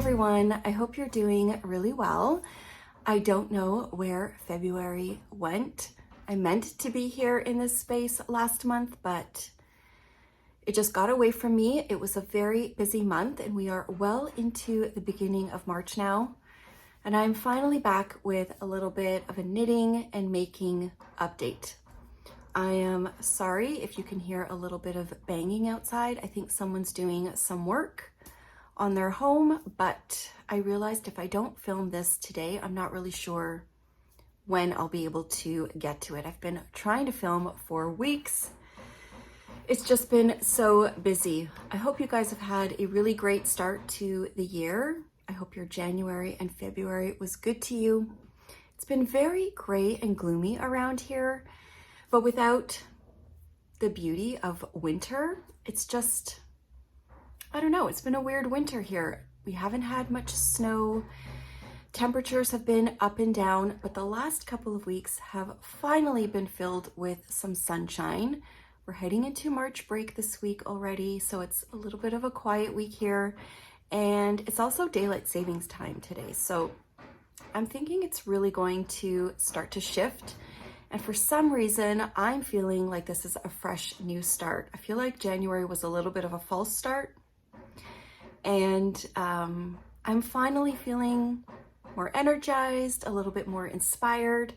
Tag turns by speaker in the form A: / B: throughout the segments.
A: everyone, I hope you're doing really well. I don't know where February went. I meant to be here in this space last month, but it just got away from me. It was a very busy month and we are well into the beginning of March now. And I'm finally back with a little bit of a knitting and making update. I am sorry if you can hear a little bit of banging outside. I think someone's doing some work on their home, but I realized if I don't film this today, I'm not really sure when I'll be able to get to it. I've been trying to film for weeks. It's just been so busy. I hope you guys have had a really great start to the year. I hope your January and February was good to you. It's been very gray and gloomy around here, but without the beauty of winter, it's just, I don't know, it's been a weird winter here. We haven't had much snow. Temperatures have been up and down, but the last couple of weeks have finally been filled with some sunshine. We're heading into March break this week already, so it's a little bit of a quiet week here. And it's also daylight savings time today. So I'm thinking it's really going to start to shift. And for some reason, I'm feeling like this is a fresh new start. I feel like January was a little bit of a false start. And I'm finally feeling more energized, a little bit more inspired.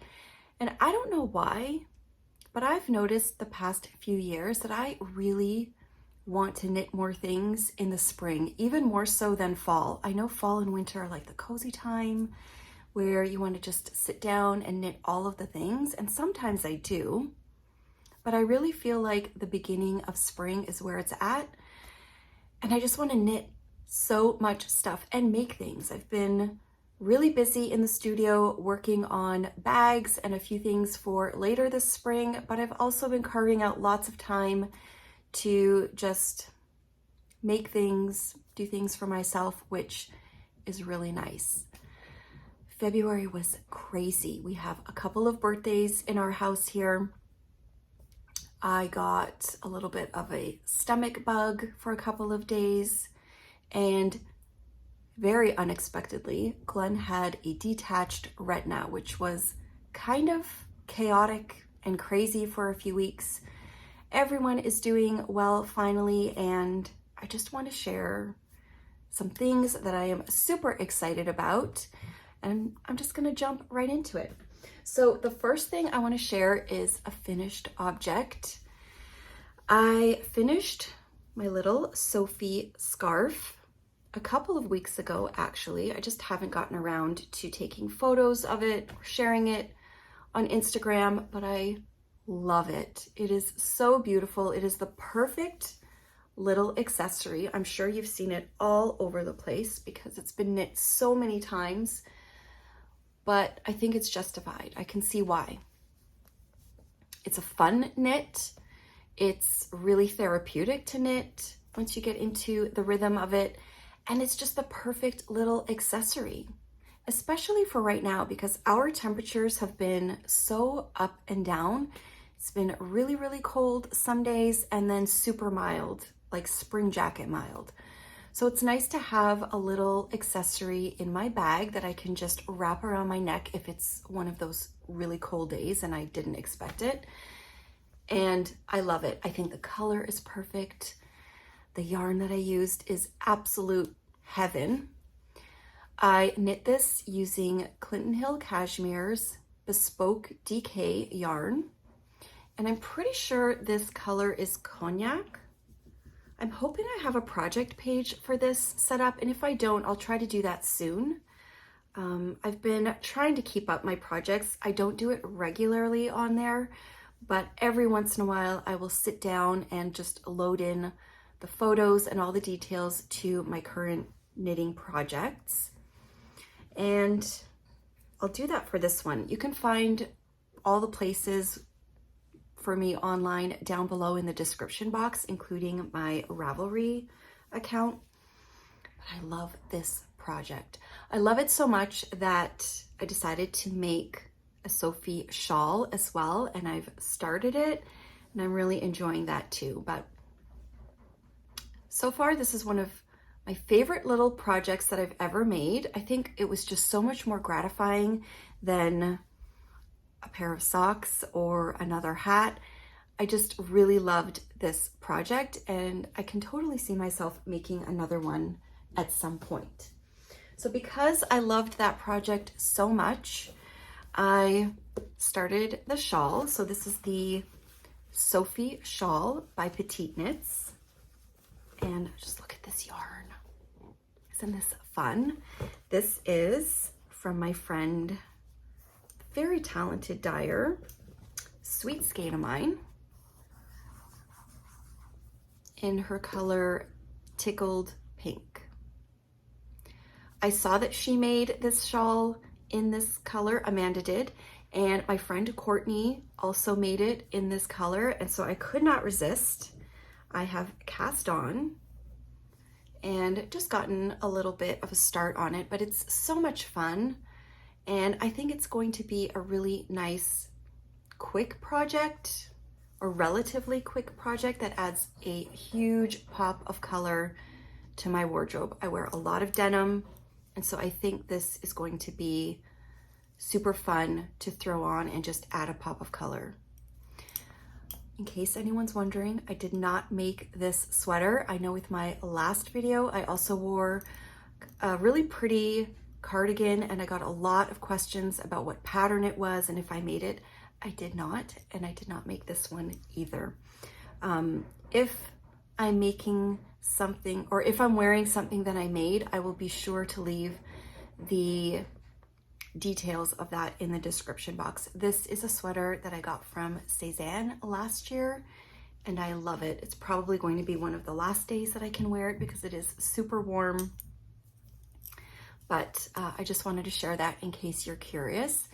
A: And I don't know why, but I've noticed the past few years that I really want to knit more things in the spring, even more so than fall. I know fall and winter are like the cozy time where you want to just sit down and knit all of the things. And sometimes I do, but I really feel like the beginning of spring is where it's at. And I just want to knit so much stuff and make things. I've been really busy in the studio working on bags and a few things for later this spring, but I've also been carving out lots of time to just make things, do things for myself, which is really nice. February was crazy. We have a couple of birthdays in our house here. I got a little bit of a stomach bug for a couple of days, and very unexpectedly, Glenn had a detached retina, which was kind of chaotic and crazy for a few weeks. Everyone is doing well finally, and I just want to share some things that I am super excited about, and I'm just going to jump right into it. So the first thing I want to share is a finished object. I finished my little Sophie scarf a couple of weeks ago, actually. I just haven't gotten around to taking photos of it or sharing it on Instagram, but I love it. It is so beautiful. It is the perfect little accessory. I'm sure you've seen it all over the place because it's been knit so many times, but I think it's justified. I can see why. It's a fun knit. It's really therapeutic to knit once you get into the rhythm of it. And it's just the perfect little accessory, especially for right now because our temperatures have been so up and down. It's been really, really cold some days and then super mild, like spring jacket mild. So it's nice to have a little accessory in my bag that I can just wrap around my neck if it's one of those really cold days and I didn't expect it. And I love it. I think the color is perfect. The yarn that I used is absolute heaven. I knit this using Clinton Hill Cashmere's Bespoke DK yarn. And I'm pretty sure this color is cognac. I'm hoping I have a project page for this set up, and if I don't, I'll try to do that soon. I've been trying to keep up my projects. I don't do it regularly on there, but every once in a while I will sit down and just load in the photos and all the details to my current knitting projects. And I'll do that for this one. You can find all the places for me online down below in the description box, including my Ravelry account. But I love this project. I love it so much that I decided to make a Sophie shawl as well, and I've started it and I'm really enjoying that too. But so far, this is one of my favorite little projects that I've ever made. I think it was just so much more gratifying than a pair of socks or another hat. I just really loved this project, and I can totally see myself making another one at some point. So because I loved that project so much, I started the shawl. So this is the Sophie shawl by Petite Knits. And just look at this yarn. Isn't this fun? This is from my friend, very talented dyer, sweet skate of mine, in her color Tickled Pink. I saw that she made this shawl in this color, Amanda did, and my friend Courtney also made it in this color, and so I could not resist. I have cast on and just gotten a little bit of a start on it, but it's so much fun, and I think it's going to be a really nice, quick project, or relatively quick project that adds a huge pop of color to my wardrobe. I wear a lot of denim, and so I think this is going to be super fun to throw on and just add a pop of color. In case anyone's wondering, I did not make this sweater. I know with my last video, I also wore a really pretty cardigan, and I got a lot of questions about what pattern it was and if I made it. I did not, and I did not make this one either. If I'm making something, or if I'm wearing something that I made, I will be sure to leave the details of that in the description box. This is a sweater that I got from Cezanne last year, and I love it. It's probably going to be one of the last days that I can wear it because it is super warm. But I just wanted to share that in case you're curious.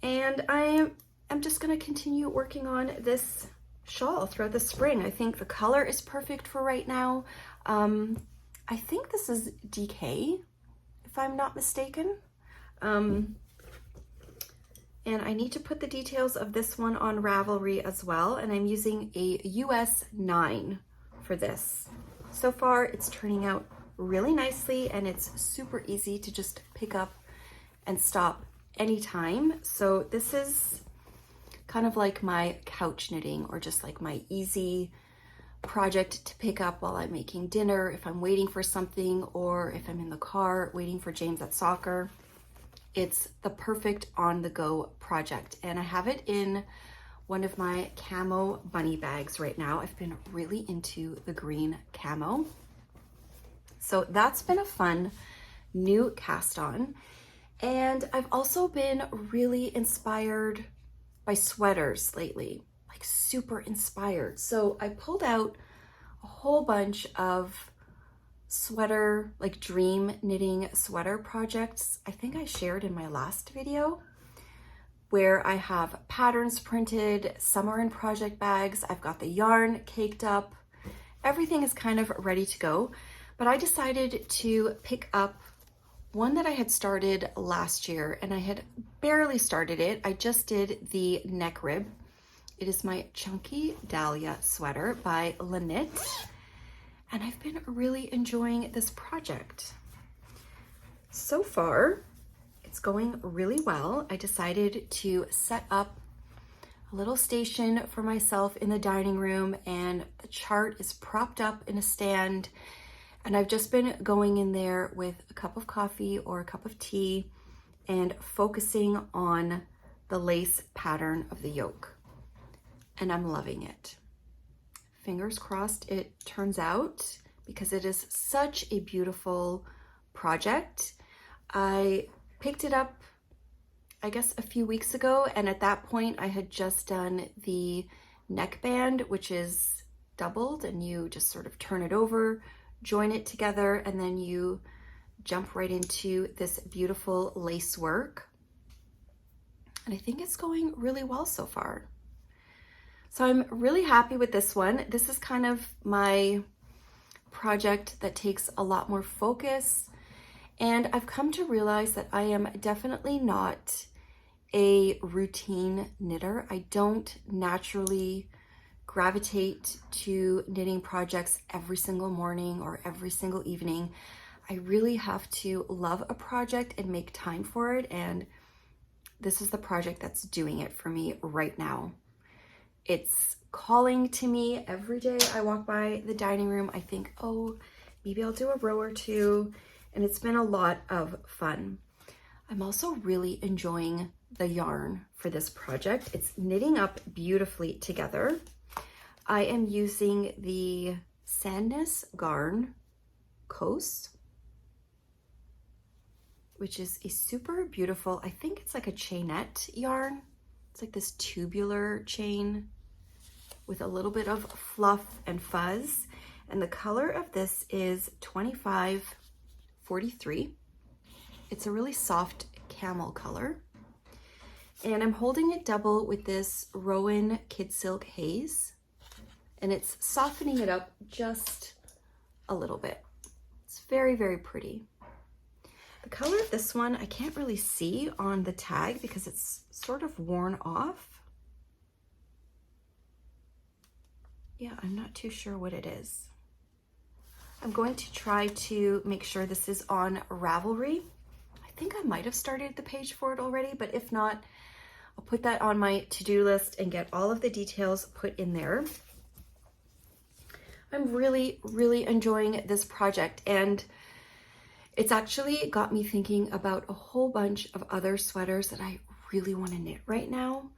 A: And I'm just gonna continue working on this shawl throughout the spring. I think the color is perfect for right now. I think this is DK, if I'm not mistaken. And I need to put the details of this one on Ravelry as well. And I'm using a US 9 for this. So far, it's turning out really nicely, and it's super easy to just pick up and stop anytime. So this is kind of like my couch knitting, or just like my easy project to pick up while I'm making dinner, if I'm waiting for something, or if I'm in the car waiting for James at soccer. It's the perfect on-the-go project, and I have it in one of my camo bunny bags right now. I've been really into the green camo. So that's been a fun new cast on. And I've also been really inspired by sweaters lately, like super inspired. So I pulled out a whole bunch of sweater, like dream knitting sweater projects. I think I shared in my last video, where I have patterns printed, some are in project bags, I've got the yarn caked up, everything is kind of ready to go. But I decided to pick up one that I had started last year, and I had barely started it. I just did the neck rib. It is my Chunky Dahlia sweater by Knit. And I've been really enjoying this project. So far, it's going really well. I decided to set up a little station for myself in the dining room, and the chart is propped up in a stand. And I've just been going in there with a cup of coffee or a cup of tea and focusing on the lace pattern of the yoke. And I'm loving it. Fingers crossed it turns out, because it is such a beautiful project. I picked it up, I guess, a few weeks ago, and at that point I had just done the neckband, which is doubled, and you just sort of turn it over, join it together, and then you jump right into this beautiful lace work. And I think it's going really well so far. So I'm really happy with this one. This is kind of my project that takes a lot more focus. And I've come to realize that I am definitely not a routine knitter. I don't naturally gravitate to knitting projects every single morning or every single evening. I really have to love a project and make time for it, and this is the project that's doing it for me right now. It's calling to me every day. I walk by the dining room, I think, oh, maybe I'll do a row or two, and it's been a lot of fun. I'm also really enjoying the yarn for this project. It's knitting up beautifully together. I am using the Sandness Garn Coast, which is a super beautiful, I think it's like a chainette yarn. It's like this tubular chain with a little bit of fluff and fuzz. And the color of this is 2543. It's a really soft camel color. And I'm holding it double with this Rowan Kid Silk Haze. And it's softening it up just a little bit. It's very, very pretty. The color of this one, I can't really see on the tag because it's sort of worn off. Yeah, I'm not too sure what it is. I'm going to try to make sure this is on Ravelry. I think I might have started the page for it already, but if not, I'll put that on my to-do list and get all of the details put in there. I'm really, really enjoying this project, and it's actually got me thinking about a whole bunch of other sweaters that I really want to knit right now.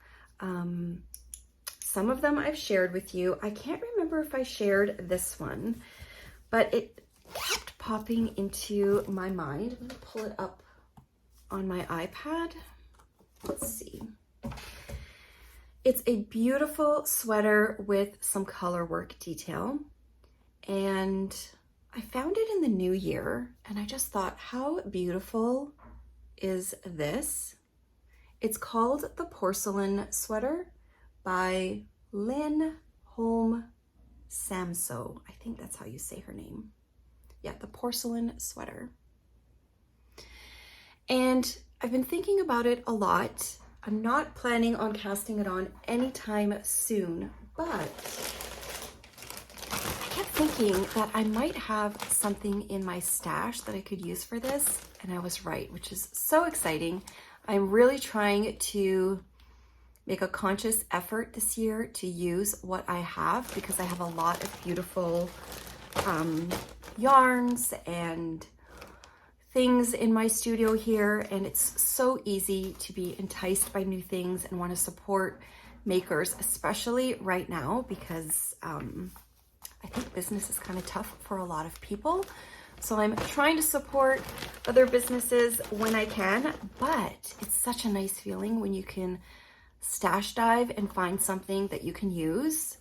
A: Some of them I've shared with you. I can't remember if I shared this one, but it kept popping into my mind. I'm gonna pull it up on my iPad. Let's see. It's a beautiful sweater with some color work detail, and I found it in the new year, and I just thought, how beautiful is this? It's called the Porcelain Sweater by Lynn Holm Samso. I think that's how you say her name. Yeah, the Porcelain Sweater. And I've been thinking about it a lot. I'm not planning on casting it on anytime soon, but I kept thinking that I might have something in my stash that I could use for this, and I was right, which is so exciting. I'm really trying to make a conscious effort this year to use what I have, because I have a lot of beautiful yarns and things in my studio here, and it's so easy to be enticed by new things and want to support makers, especially right now, because I think business is kind of tough for a lot of people. So I'm trying to support other businesses when I can, but it's such a nice feeling when you can stash dive and find something that you can use.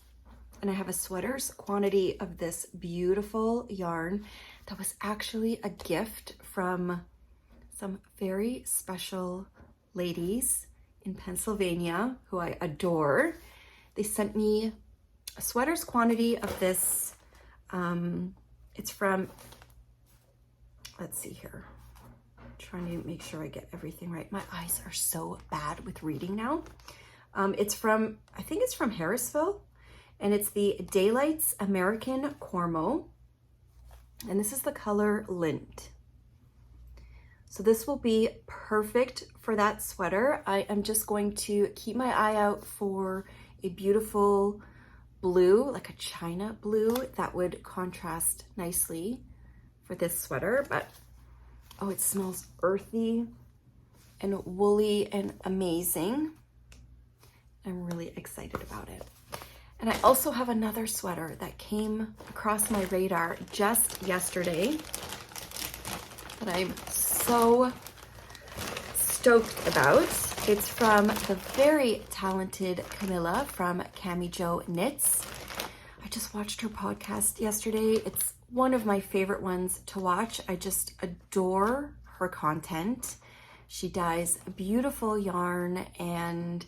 A: And I have a sweater's quantity of this beautiful yarn that was actually a gift from some very special ladies in Pennsylvania who I adore. They sent me a sweater's quantity of this. It's from, let's see here. I'm trying to make sure I get everything right. My eyes are so bad with reading now. It's from, I think it's from Harrisville, and it's the Daylights American Cormo. And this is the color Lint. So this will be perfect for that sweater. I am just going to keep my eye out for a beautiful blue, like a china blue, that would contrast nicely for this sweater. But oh, it smells earthy and woolly and amazing. I'm really excited about it. And I also have another sweater that came across my radar just yesterday that I'm so stoked about. It's from the very talented Camilla from Cami Jo Knits. I just watched her podcast yesterday. It's one of my favorite ones to watch. I just adore her content. She dyes beautiful yarn and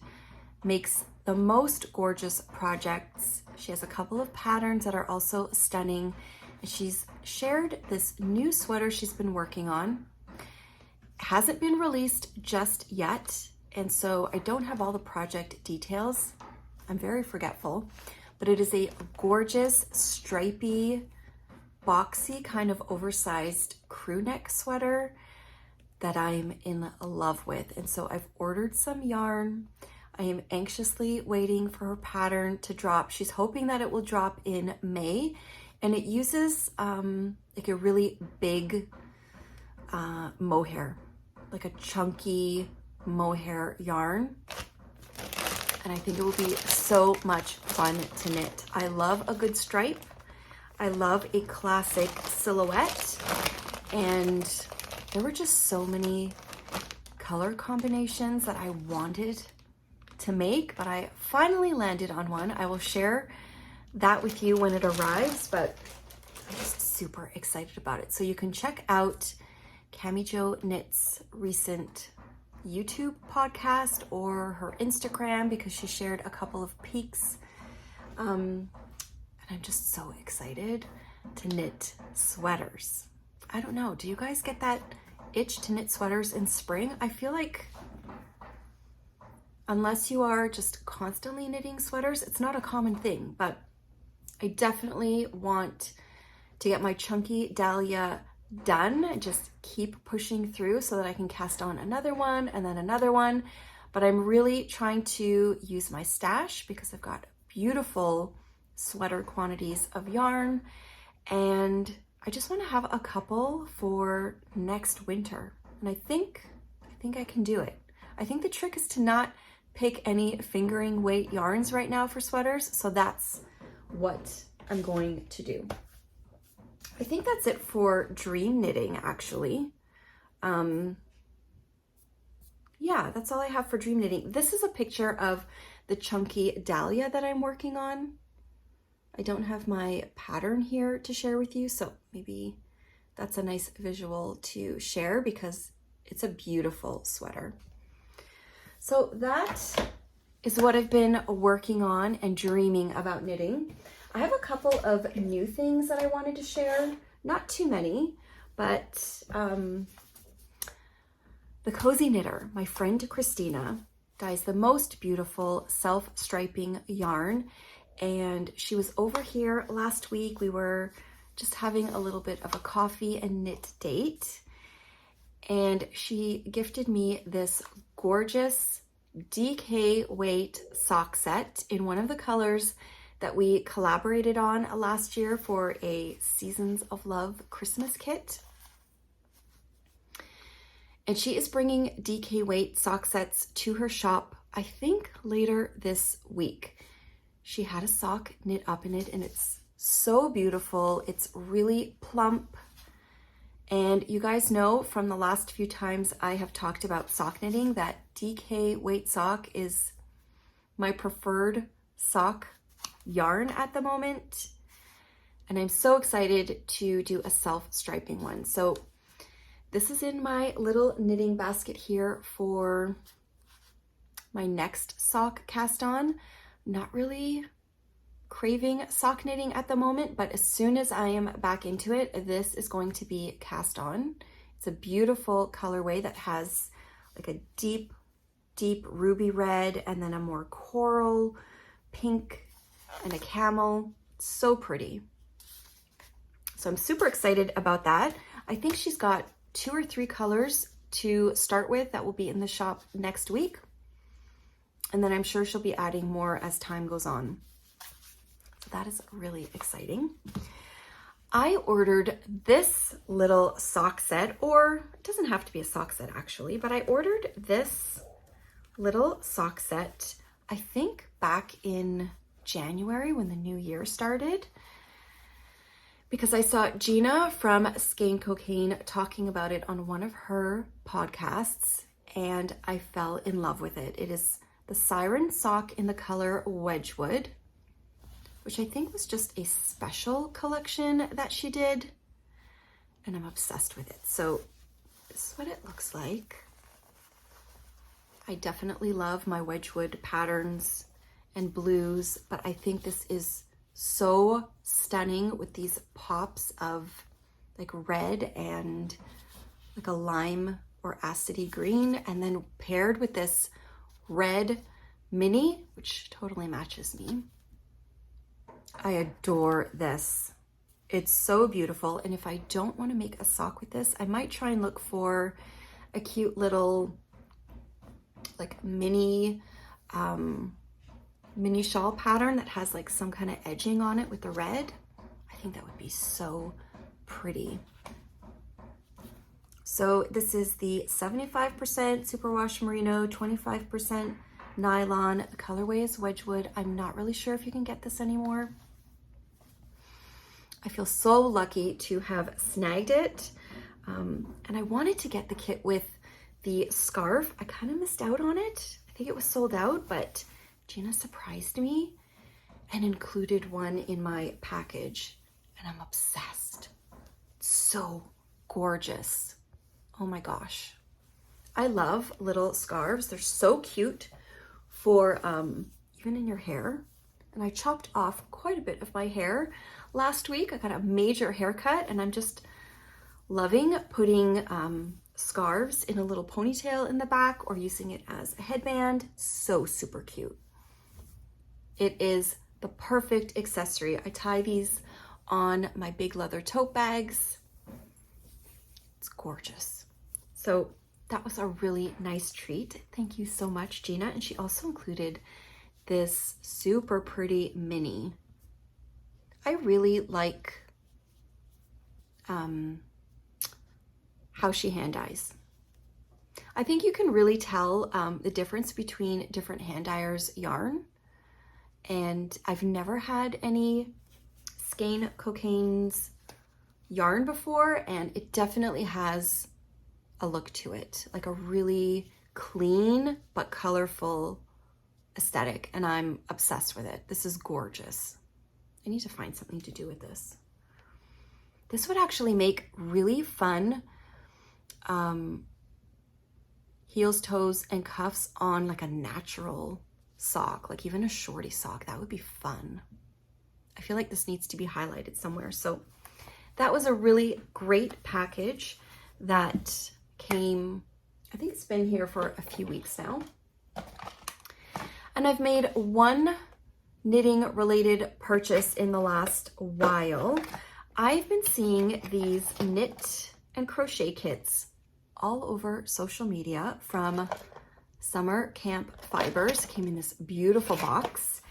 A: makes the most gorgeous projects. She has a couple of patterns that are also stunning. And she's shared this new sweater she's been working on. It hasn't been released just yet, and so I don't have all the project details. I'm very forgetful, but it is a gorgeous, stripy, boxy, kind of oversized crew neck sweater that I'm in love with. And so I've ordered some yarn. I am anxiously waiting for her pattern to drop. She's hoping that it will drop in May, and it uses like a really big mohair, like a chunky mohair yarn. And I think it will be so much fun to knit. I love a good stripe. I love a classic silhouette. And there were just so many color combinations that I wanted to make, but I finally landed on one. I will share that with you when it arrives, but I'm just super excited about it. So you can check out Cami Jo Knits' recent YouTube podcast or her Instagram, because she shared a couple of peeks. And I'm just so excited to knit sweaters. I don't know, do you guys get that itch to knit sweaters in spring? I feel like unless you are just constantly knitting sweaters, it's not a common thing, but I definitely want to get my chunky dahlia done, just keep pushing through so that I can cast on another one and then another one. But I'm really trying to use my stash because I've got beautiful sweater quantities of yarn, and I just want to have a couple for next winter. And I think I can do it. I think the trick is to not pick any fingering weight yarns right now for sweaters, so that's what I'm going to do. I think that's it for dream knitting, actually. Yeah, that's all I have for dream knitting. This is a picture of the chunky dahlia that I'm working on. I don't have my pattern here to share with you, so maybe that's a nice visual to share because it's a beautiful sweater. So that is what I've been working on and dreaming about knitting. I have a couple of new things that I wanted to share. Not too many, but the Cozy Knitter, my friend Christina, dyes the most beautiful self-striping yarn. And she was over here last week. We were just having a little bit of a coffee and knit date. And she gifted me this gorgeous DK weight sock set in one of the colors that we collaborated on last year for a Seasons of Love Christmas kit. And she is bringing DK weight sock sets to her shop, I think later this week. She had a sock knit up in it, and it's so beautiful. It's really plump. And you guys know from the last few times I have talked about sock knitting that DK weight sock is my preferred sock yarn at the moment. And I'm so excited to do a self-striping one. So this is in my little knitting basket here for my next sock cast on. Not really craving sock knitting at the moment, but as soon as I am back into it, this is going to be cast on. It's a beautiful colorway that has like a deep ruby red and then a more coral pink and a camel. It's so pretty. So I'm super excited about that. I think she's got 2 or 3 colors to start with that will be in the shop next week. And then I'm sure she'll be adding more as time goes on. So that is really exciting. I ordered this little sock set, or it doesn't have to be a sock set actually, but I ordered this little sock set, I think back in January when the new year started, because I saw Gina from Skein Cocaine talking about it on one of her podcasts, and I fell in love with it. It is the Siren sock in the color Wedgwood, which I think was just a special collection that she did, and I'm obsessed with it. So this is what it looks like. I definitely love my Wedgwood patterns and blues, but I think this is so stunning with these pops of like red and like a lime or acidy green, and then paired with this red mini, which totally matches me. I adore this. It's so beautiful. And if I don't want to make a sock with this, I might try and look for a cute little like mini shawl pattern that has like some kind of edging on it with the red. I think that would be so pretty. So this is the 75% superwash merino, 25% nylon. The colorway is Wedgwood. I'm not really sure if you can get this anymore. I feel so lucky to have snagged it. And I wanted to get the kit with the scarf. I kind of missed out on it. I think it was sold out, but Gina surprised me and included one in my package, and I'm obsessed. It's so gorgeous. Oh my gosh. I love little scarves. They're so cute for even in your hair. And I chopped off quite a bit of my hair last week. I got a major haircut, and I'm just loving putting scarves in a little ponytail in the back or using it as a headband. So super cute. It is the perfect accessory. I tie these on my big leather tote bags. It's gorgeous. So that was a really nice treat. Thank you so much, Gina. And she also included this super pretty mini. I really like how she hand dyes. I think you can really tell the difference between different hand dyers yarn. And I've never had any Skein Cocaine's yarn before, and it definitely has a look to it, like a really clean but colorful aesthetic, and I'm obsessed with it. This is gorgeous. I need to find something to do with this. This would actually make really fun heels, toes, and cuffs on like a natural sock, like even a shorty sock. That would be fun. I feel like this needs to be highlighted somewhere. So that was a really great package that came, I think it's been here for a few weeks now. And I've made one knitting related purchase in the last while. I've been seeing these knit and crochet kits all over social media from Summer Camp Fibers. Came in this beautiful box.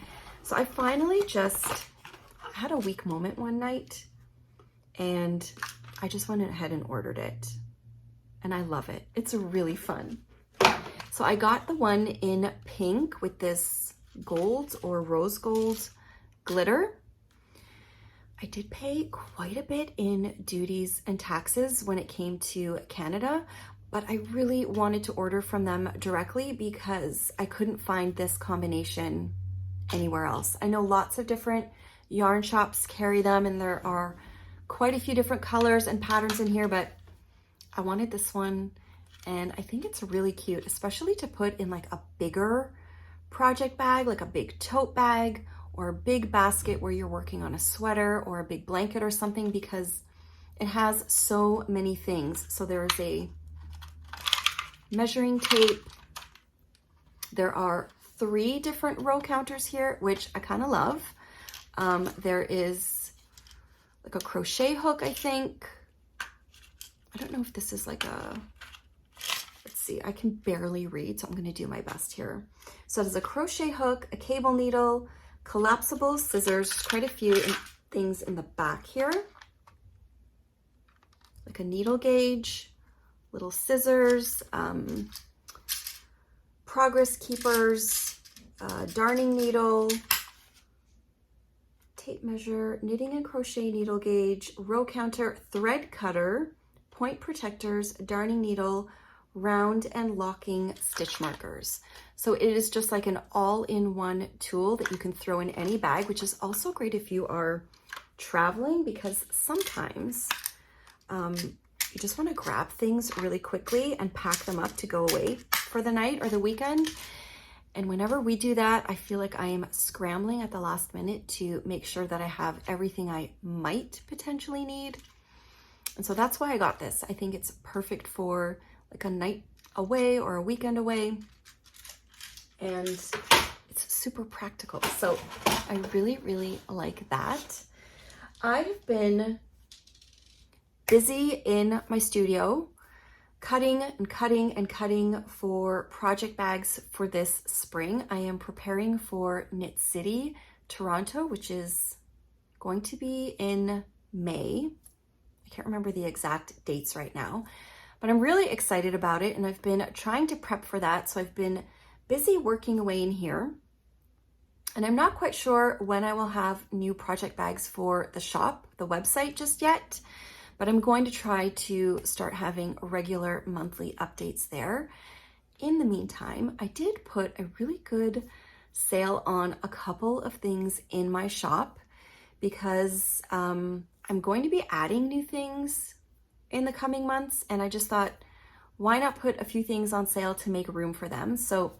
A: So I finally just had a weak moment one night, and I just went ahead and ordered it. And I love it. It's really fun. So I got the one in pink with this gold or rose gold glitter. I did pay quite a bit in duties and taxes when it came to Canada, but I really wanted to order from them directly because I couldn't find this combination anywhere else. I know lots of different yarn shops carry them, and there are quite a few different colors and patterns in here, but I wanted this one, and I think it's really cute, especially to put in like a bigger project bag, like a big tote bag or a big basket where you're working on a sweater or a big blanket or something, because it has so many things. So there's a measuring tape. There are 3 different row counters here, which I kind of love. There is like a crochet hook, I think. I don't know if this is like a, let's see, I can barely read, so I'm going to do my best here. So there's a crochet hook, a cable needle, collapsible scissors, quite a few things in the back here, like a needle gauge, little scissors, progress keepers, darning needle, tape measure, knitting and crochet needle gauge, row counter, thread cutter, point protectors, darning needle, round and locking stitch markers. So it is just like an all-in-one tool that you can throw in any bag, which is also great if you are traveling, because sometimes you just want to grab things really quickly and pack them up to go away for the night or the weekend. And whenever we do that, I feel like I am scrambling at the last minute to make sure that I have everything I might potentially need. And so that's why I got this. I think it's perfect for like a night away or a weekend away. And it's super practical. So I really, really like that. I've been busy in my studio cutting and cutting and cutting for project bags for this spring. I am preparing for Knit City, Toronto, which is going to be in May. I can't remember the exact dates right now, but I'm really excited about it, and I've been trying to prep for that. So I've been busy working away in here, and I'm not quite sure when I will have new project bags for the shop, the website just yet, but I'm going to try to start having regular monthly updates there. In the meantime, I did put a really good sale on a couple of things in my shop because I'm going to be adding new things in the coming months, and I just thought, why not put a few things on sale to make room for them? So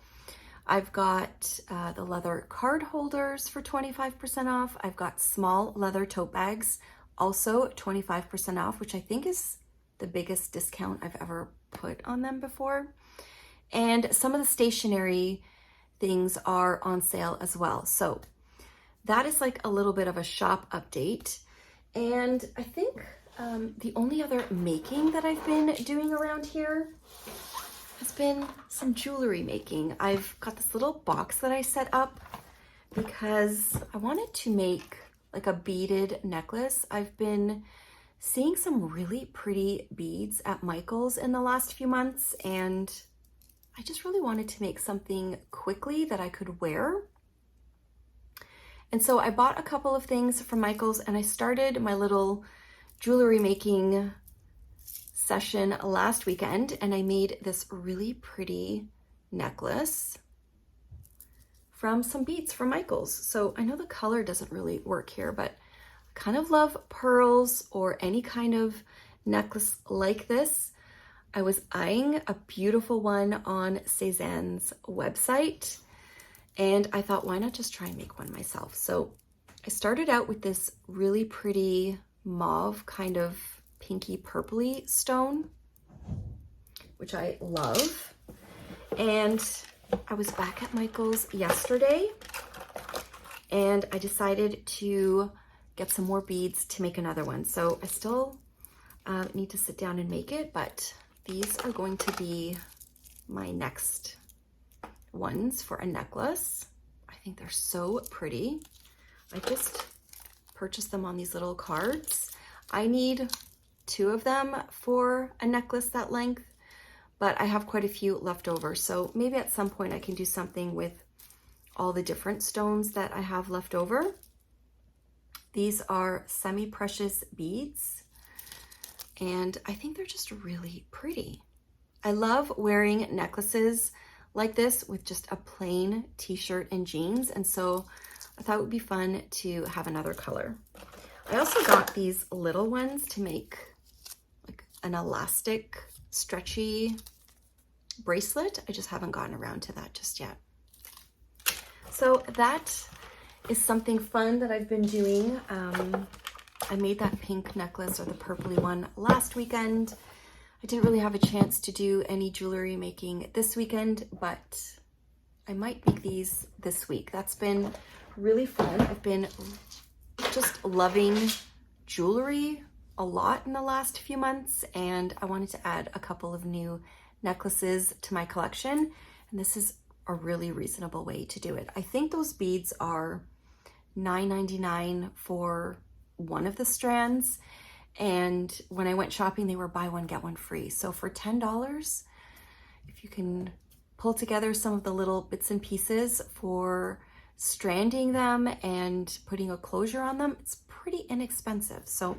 A: I've got the leather card holders for 25% off. I've got small leather tote bags, also 25% off, which I think is the biggest discount I've ever put on them before. And some of the stationery things are on sale as well. So that is like a little bit of a shop update. And I think the only other making that I've been doing around here has been some jewelry making. I've got this little box that I set up because I wanted to make like a beaded necklace. I've been seeing some really pretty beads at Michael's in the last few months, and I just really wanted to make something quickly that I could wear. And so I bought a couple of things from Michael's, and I started my little jewelry making session last weekend, and I made this really pretty necklace from some beads from Michael's. So I know the color doesn't really work here, but I kind of love pearls or any kind of necklace like this. I was eyeing a beautiful one on Cézanne's website, and I thought, why not just try and make one myself? So I started out with this really pretty mauve, kind of pinky purpley stone, which I love. And I was back at Michael's yesterday, and I decided to get some more beads to make another one. So I still need to sit down and make it, but these are going to be my next ones for a necklace. I think they're so pretty. I just purchased them on these little cards. I need 2 of them for a necklace that length, but I have quite a few left over. So maybe at some point I can do something with all the different stones that I have left over. These are semi-precious beads, and I think they're just really pretty. I love wearing necklaces like this with just a plain t-shirt and jeans, and so I thought it would be fun to have another color. I also got these little ones to make like an elastic, stretchy bracelet. I just haven't gotten around to that just yet. So that is something fun that I've been doing. I made that pink necklace, or the purpley one, last weekend. I didn't really have a chance to do any jewelry making this weekend, but I might make these this week. That's been really fun. I've been just loving jewelry a lot in the last few months, and I wanted to add a couple of new necklaces to my collection, and this is a really reasonable way to do it. I think those beads are $9.99 for one of the strands, and when I went shopping they were buy one get one free. So for $10, if you can pull together some of the little bits and pieces for stranding them and putting a closure on them, it's pretty inexpensive. So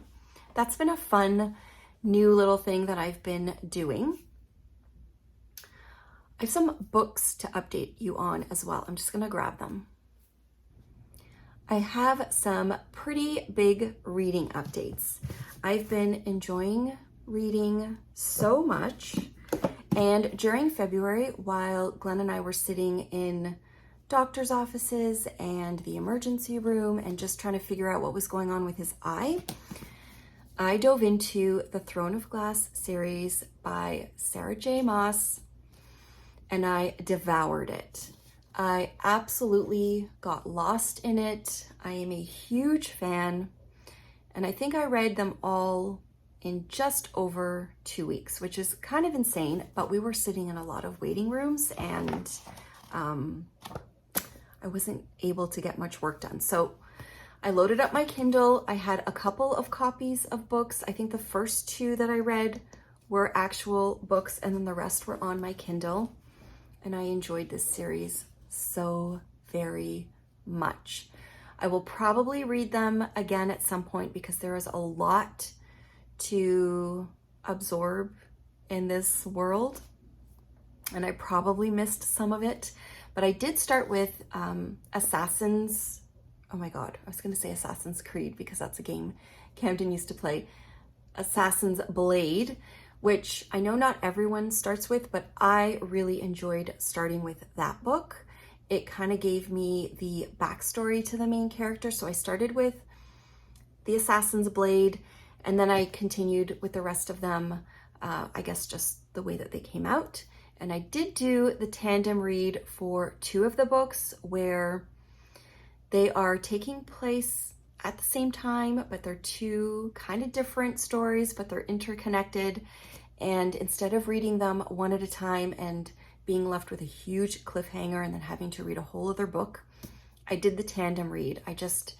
A: that's been a fun new little thing that I've been doing. I have some books to update you on as well. I'm just gonna grab them. I have some pretty big reading updates. I've been enjoying reading so much, and during February, while Glenn and I were sitting in doctor's offices and the emergency room and just trying to figure out what was going on with his eye, I dove into the Throne of Glass series by Sarah J. Maas, and I devoured it. I absolutely got lost in it. I am a huge fan, and I think I read them all in just over 2 weeks, which is kind of insane, but we were sitting in a lot of waiting rooms and I wasn't able to get much work done. So I loaded up my Kindle. I had a couple of copies of books. I think the first 2 that I read were actual books, and then the rest were on my Kindle. And I enjoyed this series so very much. I will probably read them again at some point because there is a lot to absorb in this world, and I probably missed some of it. But I did start with Assassin's Creed, because that's a game Camden used to play. Assassin's Blade, which I know not everyone starts with, but I really enjoyed starting with that book. It kind of gave me the backstory to the main character. So I started with the Assassin's Blade, and then I continued with the rest of them, I guess just the way that they came out. And I did do the tandem read for 2 of the books where they are taking place at the same time, but they're 2 kind of different stories, but they're interconnected. And instead of reading them one at a time and being left with a huge cliffhanger and then having to read a whole other book, I did the tandem read. I just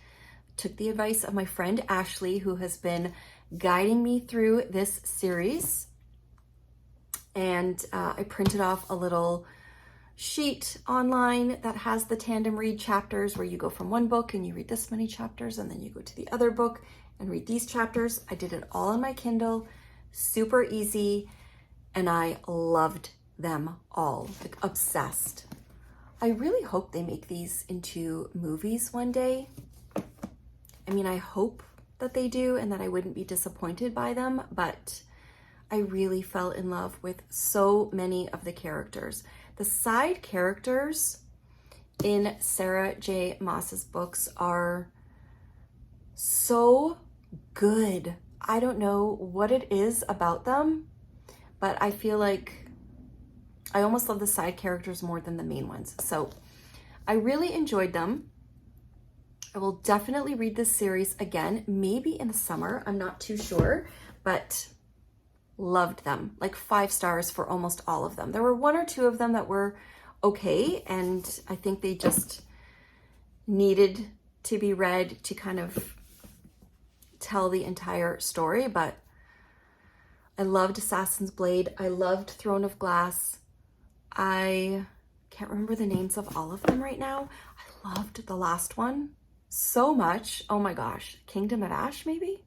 A: took the advice of my friend Ashley, who has been guiding me through this series. And I printed off a little sheet online that has the tandem read chapters where you go from one book and you read this many chapters, and then you go to the other book and read these chapters. I did it all on my Kindle, super easy, and I loved them all, like obsessed. I really hope they make these into movies one day. I mean, I hope that they do and that I wouldn't be disappointed by them, but I really fell in love with so many of the characters. The side characters in Sarah J. Maas's books are so good. I don't know what it is about them, but I feel like I almost love the side characters more than the main ones. So I really enjoyed them. I will definitely read this series again, maybe in the summer. I'm not too sure, but loved them. Like 5 stars for almost all of them. There were 1 or 2 of them that were okay, and I think they just needed to be read to kind of tell the entire story. But I loved Assassin's Blade. I loved Throne of Glass. I can't remember the names of all of them right now. I loved the last one so much. Oh my gosh, Kingdom of Ash maybe?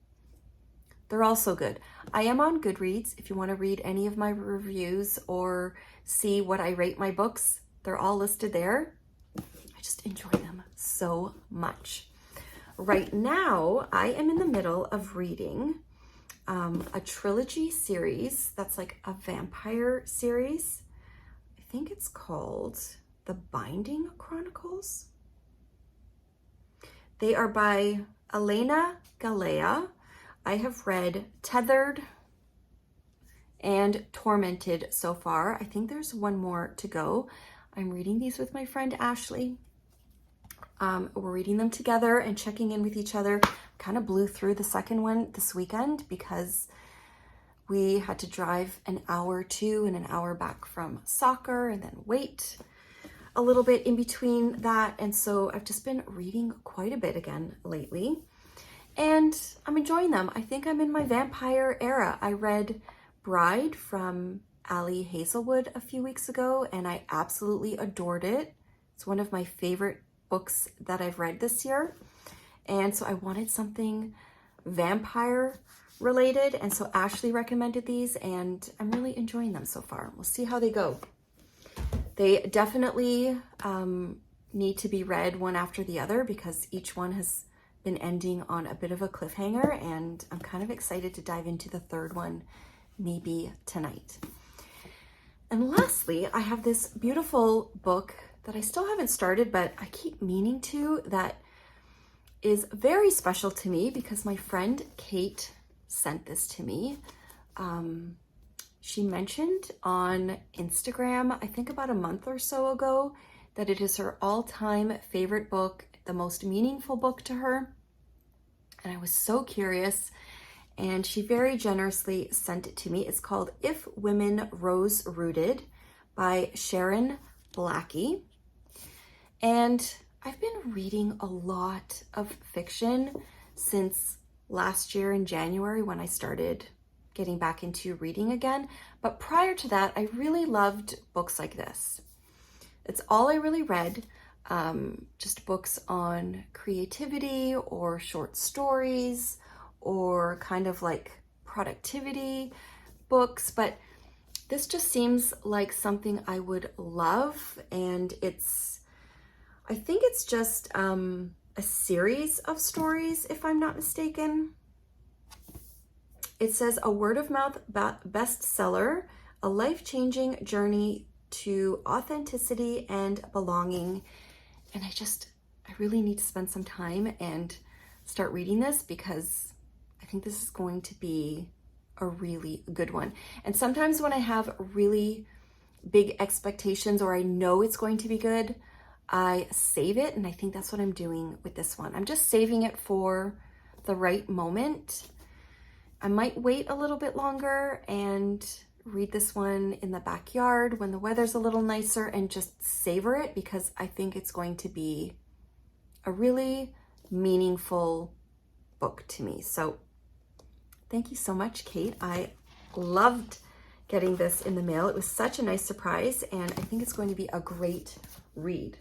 A: They're all so good. I am on Goodreads. If you want to read any of my reviews or see what I rate my books, they're all listed there. I just enjoy them so much. Right now, I am in the middle of reading a trilogy series that's like a vampire series. I think it's called The Binding Chronicles. They are by Elena Galea. I have read Tethered and Tormented so far. I think there's 1 more to go. I'm reading these with my friend Ashley. We're reading them together and checking in with each other. Kind of blew through the second one this weekend because we had to drive an hour to and an hour back from soccer and then wait a little bit in between that. And so I've just been reading quite a bit again lately, and I'm enjoying them. I think I'm in my vampire era. I read Bride from Ali Hazelwood a few weeks ago, and I absolutely adored it. It's one of my favorite books that I've read this year. And so I wanted something vampire related. And so Ashley recommended these, and I'm really enjoying them so far. We'll see how they go. They definitely need to be read one after the other because each one has been ending on a bit of a cliffhanger, and I'm kind of excited to dive into the third one maybe tonight. And lastly, I have this beautiful book that I still haven't started, but I keep meaning to, that is very special to me because my friend Kate sent this to me. She mentioned on Instagram, I think about a month or so ago, that it is her all-time favorite book, the most meaningful book to her. And I was so curious, and she very generously sent it to me. It's called If Women Rose Rooted by Sharon Blackie. And I've been reading a lot of fiction since last year in January when I started getting back into reading again. But prior to that, I really loved books like this. It's all I really read, just books on creativity or short stories or kind of like productivity books. But this just seems like something I would love. And I think it's just a series of stories, if I'm not mistaken. It says a word-of-mouth bestseller, a life-changing journey to authenticity and belonging. And I really need to spend some time and start reading this because I think this is going to be a really good one. And sometimes when I have really big expectations or I know it's going to be good, I save it, and I think that's what I'm doing with this one. I'm just saving it for the right moment. I might wait a little bit longer and read this one in the backyard when the weather's a little nicer and just savor it, because I think it's going to be a really meaningful book to me. So thank you so much, Kate. I loved getting this in the mail. It was such a nice surprise, and I think it's going to be a great read.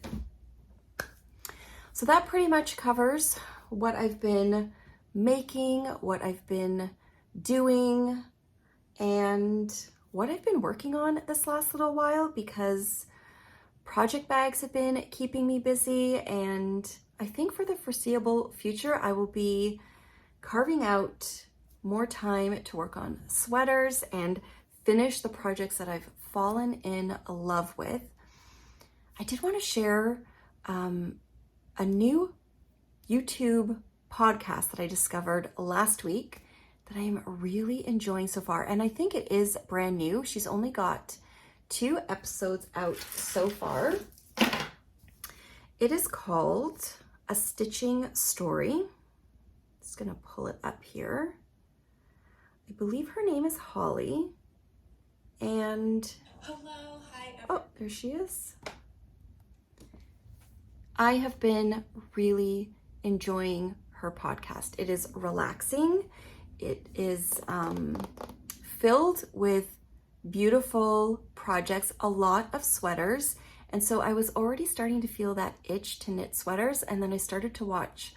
A: So that pretty much covers what I've been making, what I've been doing, and what I've been working on this last little while, because project bags have been keeping me busy, and I think for the foreseeable future I will be carving out more time to work on sweaters and finish the projects that I've fallen in love with. I did want to share a new YouTube podcast that I discovered last week that I am really enjoying so far. And I think it is brand new. She's only got 2 episodes out so far. It is called A Stitching Story. Just gonna pull it up here. I believe her name is Holly. And
B: hello, hi.
A: Oh, there she is. I have been really enjoying her podcast. It is relaxing. It is filled with beautiful projects, a lot of sweaters. And so I was already starting to feel that itch to knit sweaters. And then I started to watch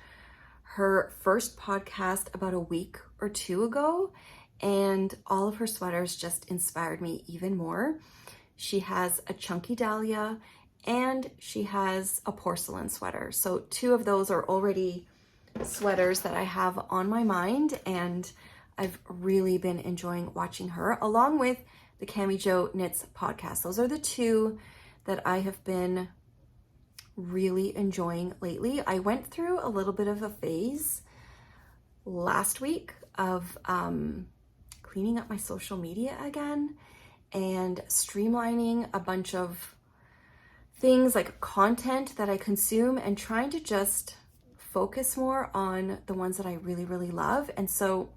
A: her first podcast about a week or 2 ago. And all of her sweaters just inspired me even more. She has a chunky dahlia and she has a porcelain sweater. So 2 of those are already sweaters that I have on my mind, and I've really been enjoying watching her, along with the Cami Jo Knits podcast. Those are the 2 that I have been really enjoying lately. I went through a little bit of a phase last week of cleaning up my social media again and streamlining a bunch of things like content that I consume and trying to just focus more on the ones that I really, really love. And so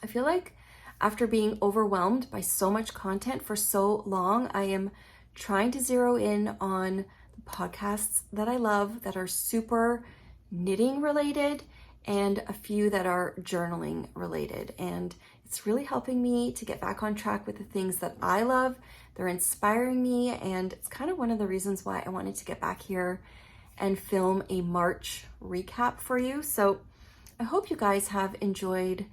A: I feel like after being overwhelmed by so much content for so long, I am trying to zero in on the podcasts that I love that are super knitting related and a few that are journaling related. And it's really helping me to get back on track with the things that I love. They're inspiring me, and it's kind of one of the reasons why I wanted to get back here and film a March recap for you. So I hope you guys have enjoyed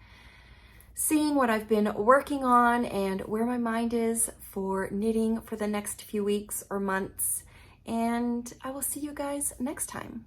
A: seeing what I've been working on and where my mind is for knitting for the next few weeks or months. And I will see you guys next time.